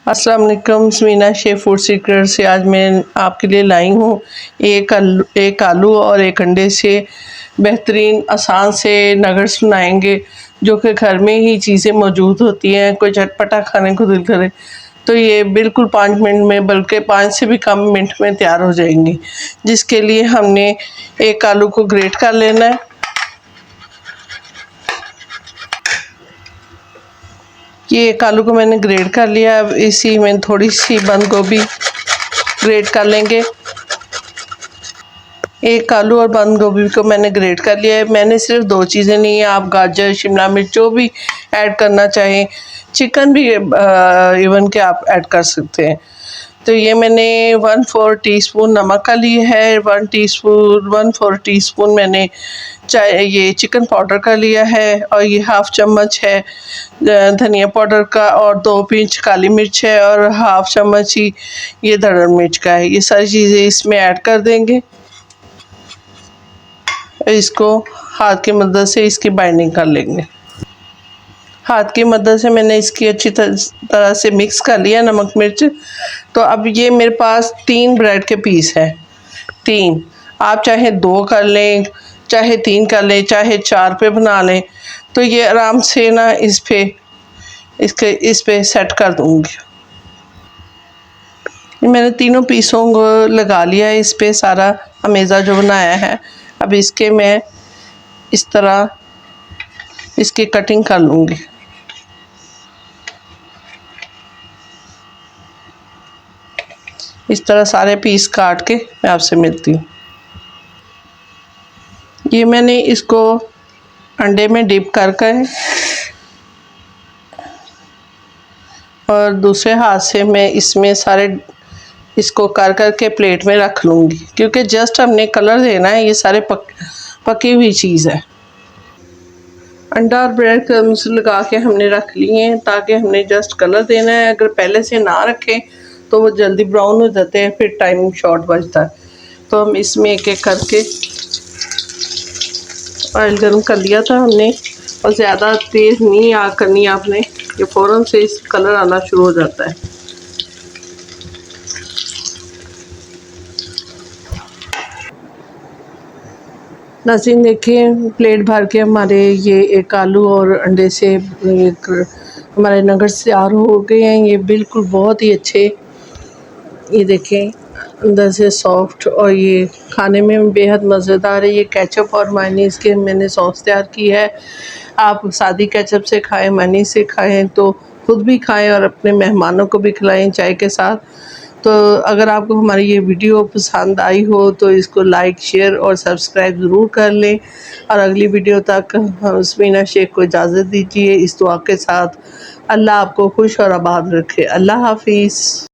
अस्सलाम वालेकुम। Samina chef food secret से आज मैं आपके लिए लाई हूँ एक आलू और एक अंडे से बेहतरीन आसान से नगेट्स बनाएंगे, जो कि घर में ही चीज़ें मौजूद होती हैं। कोई चटपटा खाने को दिल करे तो ये बिल्कुल 5 मिनट में, बल्कि 5 से भी कम मिनट में तैयार हो जाएंगी। जिसके लिए हमने एक आलू को ग्रेट कर लेना है। ये एक आलू को मैंने ग्रेट कर लिया। अब इसी में थोड़ी सी बंद गोभी ग्रेट कर लेंगे। एक आलू और बंद गोभी को मैंने ग्रेट कर लिया है। मैंने सिर्फ 2 चीज़ें ली हैं। आप गाजर, शिमला मिर्च जो भी ऐड करना चाहें, चिकन भी इवन के आप ऐड कर सकते हैं। तो ये मैंने 1/4 टीस्पून नमक का लिया है, 1/4 टीस्पून मैंने ये चिकन पाउडर का लिया है, और ये 1/2 चम्मच है धनिया पाउडर का, और 2 पिंच काली मिर्च है, और 1/2 चम्मच ही ये धड़र मिर्च का है। ये सारी चीज़ें इसमें ऐड कर देंगे। इसको हाथ की मदद से इसकी बाइंडिंग कर लेंगे। हाथ की मदद से मैंने इसकी अच्छी तरह से मिक्स कर लिया नमक मिर्च। तो अब ये मेरे पास 3 ब्रेड के पीस हैं। 3, आप चाहे 2 कर लें, चाहे 3 कर लें, चाहे 4 पे बना लें। तो ये आराम से ना इस पे सेट कर दूँगी। मैंने तीनों पीसों को लगा लिया है इस पे, सारा अमेज़ा जो बनाया है। अब इसके मैं इस तरह इसकी कटिंग कर लूँगी। इस तरह सारे पीस काट के मैं आपसे मिलती हूँ। ये मैंने इसको अंडे में डिप करके और दूसरे हाथ से मैं इसमें सारे इसको कर के प्लेट में रख लूँगी, क्योंकि जस्ट हमने कलर देना है। ये सारे पकी हुई चीज़ है। अंडा और ब्रेड क्रम्स लगा के हमने रख लिए हैं, ताकि हमने जस्ट कलर देना है। अगर पहले से ना रखें तो वो जल्दी ब्राउन हो जाते हैं, फिर टाइम शॉर्ट बचता है। तो हम इसमें एक एक करके ऑयल गर्म कर लिया था हमने, और ज़्यादा तेज़ नहीं आग करनी आपने, ये फ़ौरन से इस कलर आना शुरू हो जाता है। नाज़रीन देखें, प्लेट भर के हमारे ये एक आलू और अंडे से एक हमारे नगेट्स तैयार हो गए हैं। ये बिल्कुल बहुत ही अच्छे, ये देखें अंदर से सॉफ्ट, और ये खाने में बेहद मज़ेदार है। ये केचप और मेयोनीज़ के मैंने सॉस तैयार की है। आप सादी केचप से खाएं, मेयोनीज़ से खाएं, तो खुद भी खाएं और अपने मेहमानों को भी खिलाएं चाय के साथ। तो अगर आपको हमारी ये वीडियो पसंद आई हो तो इसको लाइक, शेयर और सब्सक्राइब ज़रूर कर लें। और अगली वीडियो तक समीना शेख को इजाज़त दीजिए इस दुआ के साथ। अल्लाह आपको खुश और आबाद रखे। अल्लाह हाफ़िज़।